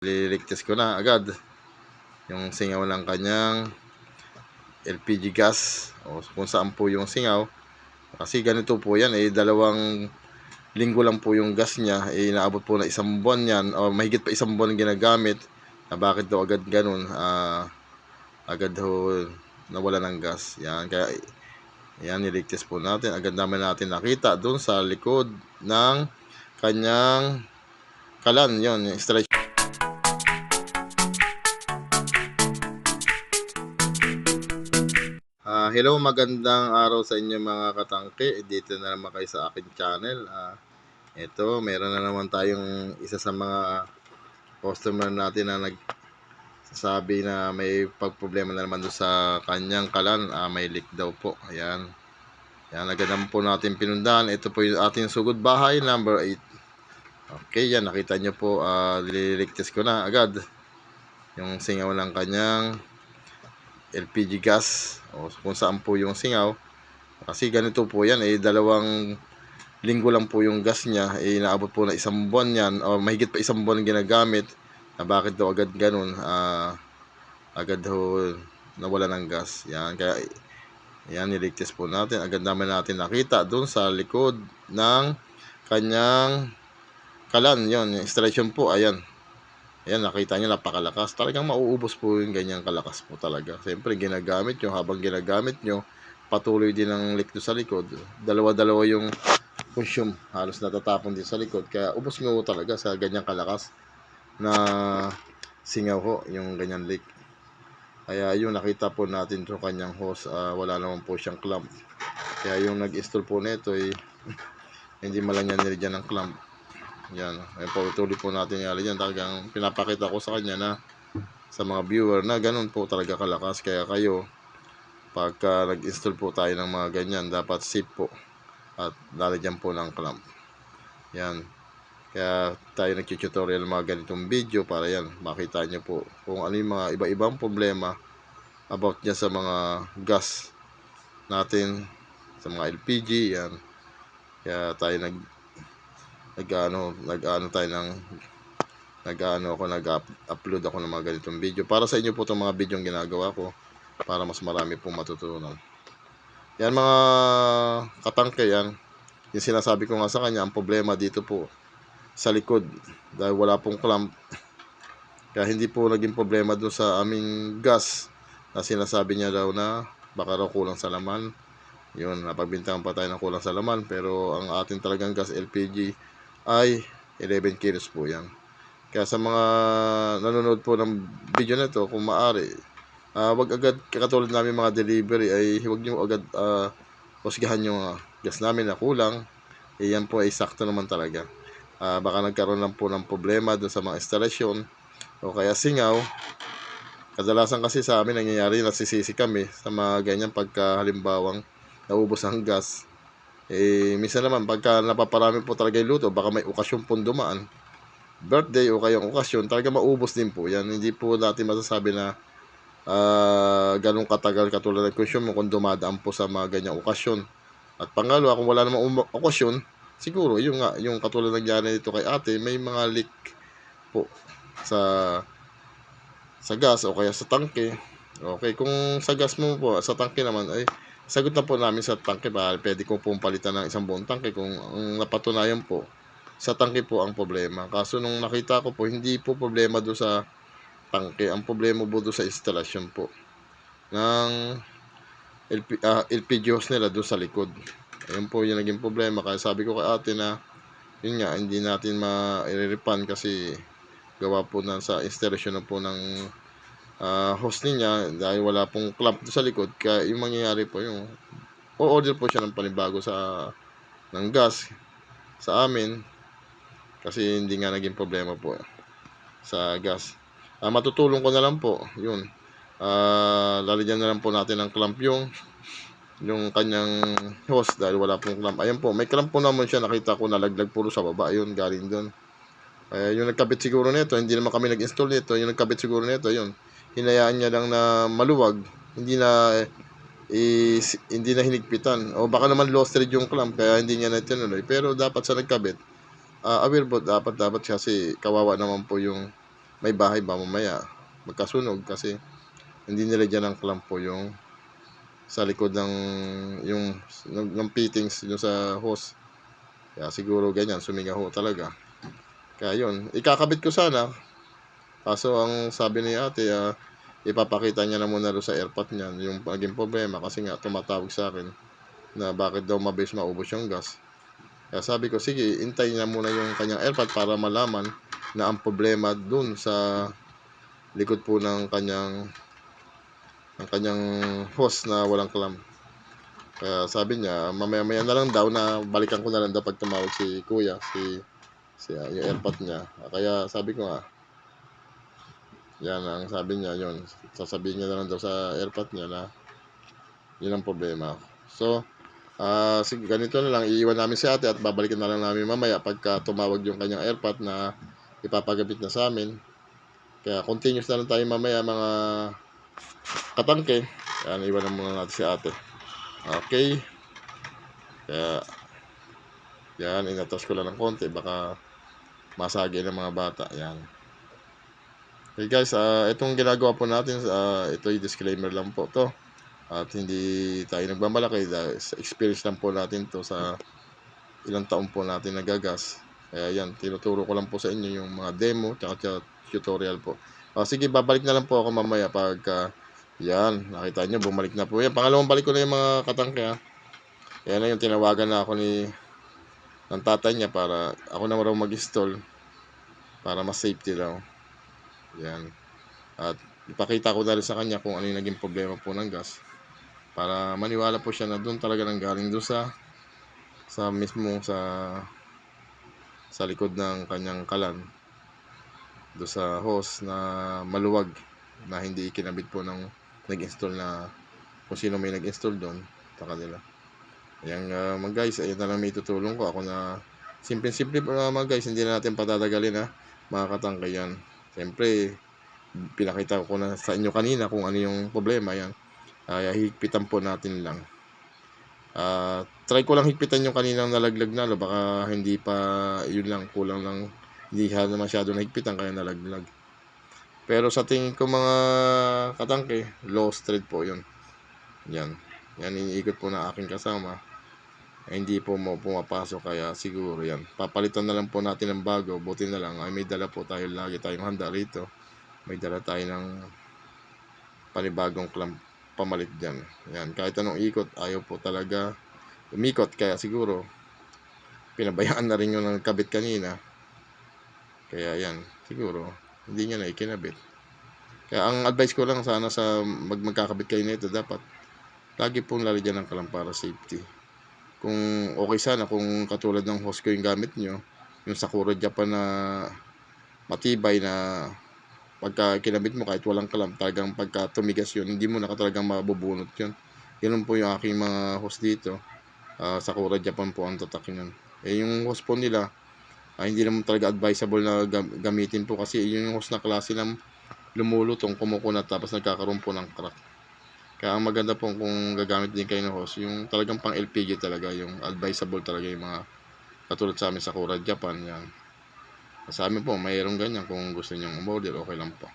Liligtas ko na agad yung singaw ng kanyang LPG gas o kung saan po yung singaw. Kasi ganito po yan, dalawang linggo lang po yung gas niya, inaabot po na isang buwan yan o mahigit pa isang buwan ginagamit. Bakit daw agad ganun? Agad ho nawala ng gas. Yan, kaya yan, niligtas po natin. Agad naman natin nakita doon sa likod ng kanyang kalan. Yun, yung stretch. Hello, magandang araw sa inyo mga katangke. Dito na naman kayo sa akin channel. Ito, meron na naman tayong isa sa mga customer natin na nagsasabi na may pagproblema na naman doon sa kanyang kalan. May leak daw po. Ayan. Yan, agad naman po natin pinundahan. Ito po yung ating sugod bahay, number 8. Okay, yan. Nakita nyo po, liligtas ko na agad yung singaw ng kanyang LPG gas o kung saan po yung singaw. Kasi ganito po yan, dalawang linggo lang po yung gas niya, inaabot po na isang buwan yan o mahigit pa isang buwan ginagamit. Bakit daw agad ganun? Agad ho nawala ng gas. Yan, kaya yan, niligtas po natin. Agad naman natin nakita doon sa likod ng kanyang kalan. Yun, yung extraction po, ayan. Ayan, nakita nyo, napakalakas. Talagang mauubos po yung ganyang kalakas po talaga. Siyempre, ginagamit nyo. Habang ginagamit nyo, patuloy din ang leak sa likod. Dalawa-dalawa yung consume. Halos natatapon din sa likod. Kaya ubos mo talaga sa ganyang kalakas na singaw ho, yung ganyan leak. Kaya yung nakita po natin sa kanyang hose, wala naman po siyang clamp. Kaya yung nag-install po nito ay hindi malanyan nilagyan ng clamp. Yan, ay pautuloy po natin yan. Talagang pinapakita ko sa kanya na sa mga viewer na ganun po talaga kalakas. Kaya kayo, pagka nag-install po tayo ng mga ganyan, dapat safe po at lalagyan po ng clamp. Yan, kaya tayo nag-tutorial mga ganitong video para yan, makita nyo po kung ano yung mga iba-ibang problema about niya sa mga gas natin, sa mga LPG. Yan, kaya tayo nag-upload ako ng mga ganitong video para sa inyo po itong mga video ginagawa ko para mas marami pong matutunan. Yan mga katangke, yan yung sinasabi ko nga sa kanya. Ang problema dito po sa likod dahil wala pong clamp, kaya hindi po naging problema doon sa aming gas na sinasabi niya daw na baka raw kulang sa laman. Yun, napagbintangan pa tayo ng kulang sa laman, pero ang ating talagang gas LPG ay 11 kilos po yan. Kaya sa mga nanonood po ng video na ito, kung maaari, wag agad, katulad namin mga delivery, ay huwag nyo agad husgahan yung gas namin na kulang. Yan po ay sakto naman talaga. Baka nagkaroon lang po ng problema doon sa mga instalasyon o kaya singaw. Kadalasan kasi sa amin nangyayari, nasisisi kami sa mga ganyan pagka halimbawang naubos ang gas. Minsan naman pagka napaparami po talaga yung luto, baka may okasyon pong dumaan, birthday o kayong okasyon, talaga maubos din po yan. Hindi po natin masasabi na ganun katagal katulad ng consume mo kung dumadaan po sa mga ganyang okasyon. At pangalawa, kung wala namang okasyon, siguro yung katulad ng nangyari dito kay ate, may mga leak po sa gas o kaya sa tangke. Okay, kung sa gas mo po, sa tangke naman ay sagot na po namin sa tangke, ba pwede ko pong palitan ng isang buong tangke kung ang napatunayan po sa tangke po ang problema. Kaso nung nakita ko po, hindi po problema doon sa tangke, ang problema po doon sa instalasyon po ng LPG hose nila doon sa likod. Ayun po yung naging problema. Kaya sabi ko kay ate na yun nga, hindi natin ma-refund kasi gawa po na sa instalasyon na po ng hose niya dahil wala pong clamp doon sa likod. Kaya yung mangyayari po, yung o-order po siya ng panibago ng gas sa amin kasi hindi nga naging problema po sa gas. Matutulong ko na lang po yun, lalagyan na lang po natin ng clamp yung kanyang hose dahil wala pong clamp. Ayan po, may clamp po naman siya, nakita ko nalaglag puro sa baba, yun galing doon. Yung nagkabit siguro nito, hindi naman kami nag-install nito, yung nagkabit siguro nito, yun, hinayaan niya lang na maluwag, hindi na hinigpitan, o baka naman lost thread yung clamp kaya hindi niya na tinuloy. Pero dapat sa nagkabit, aware po dapat kasi kawawa naman po yung may bahay ba mamaya magkasunog kasi hindi nilagyan ng clamp po yung sa likod ng fittings yung sa hose. Kaya siguro ganyan, sumingaw ho talaga. Kaya yun, ikakabit ko sana. Kaso ang sabi ni ate, ipapakita niya na muna doon sa airpot niya yung naging problema kasi nga tumatawag sa akin na bakit daw mabilis maubos yung gas. Kaya sabi ko, sige, intay niya muna yung kanyang airpot para malaman na ang problema dun sa likod po ng kanyang hose na walang clamp. Kaya sabi niya, mamaya-maya na lang daw na balikan ko na lang daw pag tumawag si kuya, yung airpot niya. Kaya sabi ko nga, yan ang sabi niya, yun. Sasabihin niya na lang daw sa airpot niya na yun ang problema. So, sige, ganito na lang. Iiwan namin si ate at babalikan na lang namin mamaya pagka tumawag yung kanyang airpot na ipapagabit na sa amin. Kaya continuous na lang tayo mamaya mga katangke. Yan, iwan na muna natin si ate. Okay. Kaya, yan, inatas ko lang ng konti. Baka masagi ng mga bata. Yan. Okay guys, itong ginagawa po natin, ito yung disclaimer lang po to. At hindi tayo nagmamalaki dahil sa experience lang po natin to sa ilang taon po natin nagagas. Kaya yan, tinuturo ko lang po sa inyo yung mga demo tsaka tutorial po. Sige, babalik na lang po ako mamaya pag yan, nakita nyo, bumalik na po. Yan, pangalawang balik ko na yung mga katangke ha. Yan na yung tinawagan na ako ng tatay niya para ako na raw mag-install para mas safety daw. Yan. At ipakita ko na rin sa kanya kung ano yung naging problema po ng gas. Para maniwala po siya na doon talaga nanggaling doon mismo sa likod ng kanyang kalan. Doon sa hose na maluwag na hindi ikinabit po ng nag-install na kung sino may nag-install doon sa kanila. Ayan mga guys, ayun na lang may tutulong ko. Ako na simple-simple po mga guys, hindi na natin patatagalin ha, mga katangkay yan. Siyempre, pinakita ko na sa inyo kanina kung ano yung problema yan. Higpitan po natin lang. Try ko lang higpitan yung kaninang nalaglag na, baka hindi pa, yun lang, kulang lang, hindi na masyado nahigpitan kaya nalaglag. Pero sa tingin ko mga katangke, low thread po yun. Yan iniikot po na aking kasama. Hindi po pumapasok kaya siguro yan. Papalitan na lang po natin ng bago. Buti na lang ay may dala po tayo, lagi tayong handa rito. May dala tayo ng panibagong clamp pamalit dyan. Yan, kahit anong ikot, ayaw po talaga umikot. Kaya siguro, pinabayaan na rin yung nagkabit kanina. Kaya yan, siguro, hindi niya na ikinabit. Kaya ang advice ko lang sana sa magkakabit kayo nito, dapat lagi pong lalagyan ng clamp para safety. Kung okay sana, kung katulad ng hose ko yung gamit nyo, yung Sakura Japan na matibay na pagka kinabit mo kahit walang clamp, talagang pagka tumigas yun, hindi mo na talagang mabubunot yun. Ganun po yung aking mga hose dito. Sakura Japan po ang tatak yun. Yung hose po nila, hindi naman talaga advisable na gamitin po kasi yung hose na klase ng lumulutong, kumukunat, tapos nagkakaroon po ng crack. Kaya ang maganda po kung gagamit din kayo ng hose, yung talagang pang LPG talaga, yung advisable talaga yung mga katulad sa amin Sakura Japan. Yan. Sa amin po, mayroong ganyan. Kung gusto nyo umorder, okay lang po.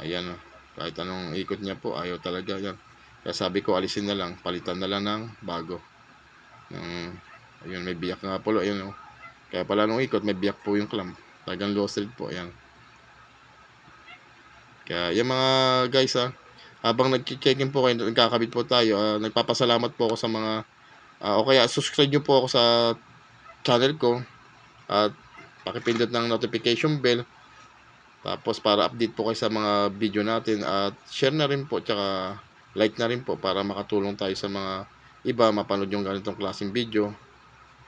Ayan, kahit anong ikot niya po, ayaw talaga yan. Kaya sabi ko, alisin na lang, palitan na lang ng bago. Ayun, may biyak nga po. Ayun, kaya pala nung ikot, may biyak po yung clamp. Talagang low thread po, ayan. Kaya yung mga guys habang nag-check-in po kayo, nagkakabit po tayo, nagpapasalamat po ako sa mga o kaya subscribe nyo po ako sa channel ko at pakipindot ng notification bell, tapos para update po kayo sa mga video natin, at share na rin po, tsaka like na rin po para makatulong tayo sa mga iba mapanood yung ganitong klaseng video,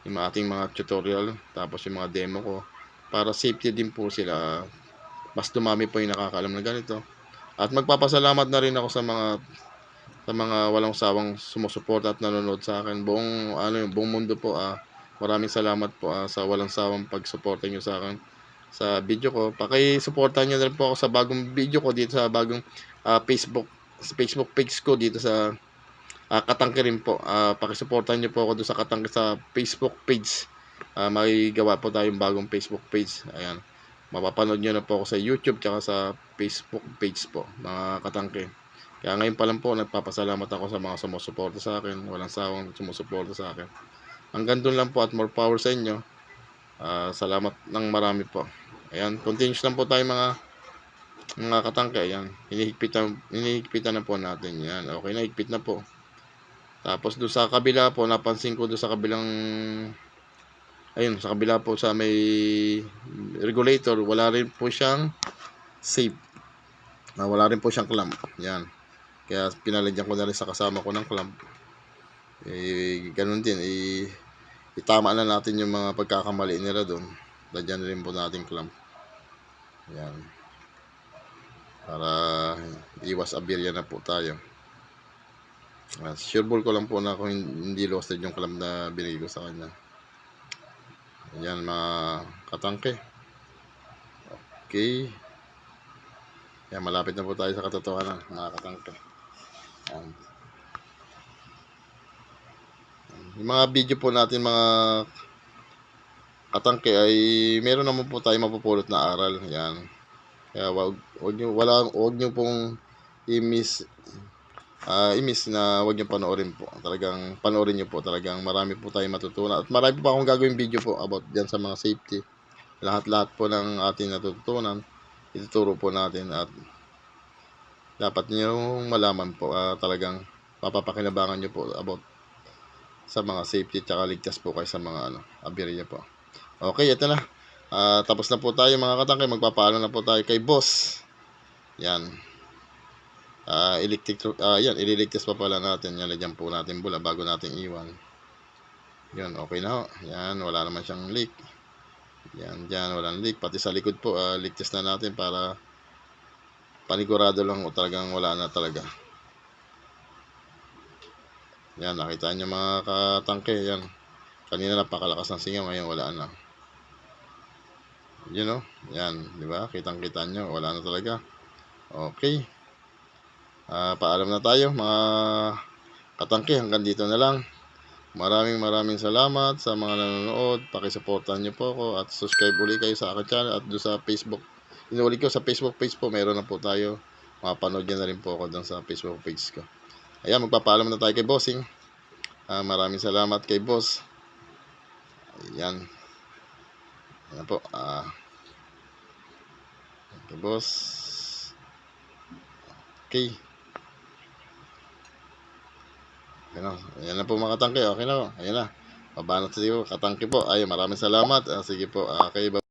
yung ating mga tutorial, tapos yung mga demo ko, para safety din po sila, mas dumami po yung nakakaalam na ganito. At magpapasalamat na rin ako sa mga walang sawang sumusuporta at nanonood sa akin. Buong mundo po. Maraming salamat po sa walang sawang pagsuporta niyo sa akin sa video ko. Paki-suportahan niyo na rin po ako sa bagong video ko dito sa bagong Facebook page ko dito sa Katangke rin po. Paki-suportahan niyo po ako doon sa Katangke sa Facebook page. May gawa po tayong bagong Facebook page. Ayan. mapapanood nyo na po ako sa YouTube tsaka sa Facebook page po, mga katangke. Kaya ngayon pa lang po, nagpapasalamat ako sa mga sumusuporta sa akin, walang sawang sumusuporta sa akin. Hanggang doon lang po at more power sa inyo. Salamat ng marami po. Ayan, continuous lang po tayo mga katangke. Ayan, hinihigpitan na po natin. Yan, okay na, higpit na po. Tapos doon sa kabila po, napansin ko doon sa kabilang, ayun, sa kabila po sa may regulator, wala rin po siyang safe. Wala rin po siyang clamp. Yan. Kaya pinalagyan ko na rin sa kasama ko ng clamp. Ganun din, itama na natin yung mga pagkakamali nila doon. Lagyan rin po natin clamp. Yan. Para iwas aberya na po tayo. Sure ball ko lang po na kung hindi lost yung clamp na binigay ko sa kanya. Yan mga katangke. Okay. Yan, malapit na po tayo sa katotohanan mga katangke. Yan. Yung mga video po natin mga katangke ay meron naman po tayo mapupulot na aral. Yan. Kaya wag niyo pong i-miss na wag niyo panoorin po. Talagang panoorin niyo po. Talagang marami po tayong matutunan. At marami pa akong gagawin video po about diyan sa mga safety. Lahat-lahat po ng ating natutunan, ituturo po natin at dapat niyo malaman po talagang papapakinabangan niyo po about sa mga safety at ligtas po kayo sa mga aberya po. Okay, ito na. Tapos na po tayo mga katangke. Magpapaalam na po tayo kay boss. Yan. Yan, ililigtas pa pala natin. Yan, lagyan po natin bula bago natin iwan. Yan, okay na ho. Yan, wala naman siyang leak. Yan, dyan, walang leak. Pati sa likod po, ligtas na natin para panigurado lang o talagang wala na talaga. Yan, nakita nyo mga katangke. Yan, kanina napakalakas ng singaw, ngayon wala na. You know, yan, di ba? Kitang-kita nyo, wala na talaga. Okay. Paalam na tayo mga katangke. Hanggang dito na lang. Maraming salamat sa mga nanonood. Pakisuportahan nyo po ako at subscribe ulit kayo sa aking channel at doon sa Facebook. Inulit ko sa Facebook page po. Meron na po tayo. Mapanood nyo na rin po ako doon sa Facebook page ko. Ayan, magpapaalam na tayo kay Bossing. Maraming salamat kay Boss. Ayan. Ayan po. Okay, boss. Okay. Ayan na po mga katangke. Okay na po. Ayan na. Pabanat siguro. Katangke po. Ay, maraming salamat. Sige po. Okay.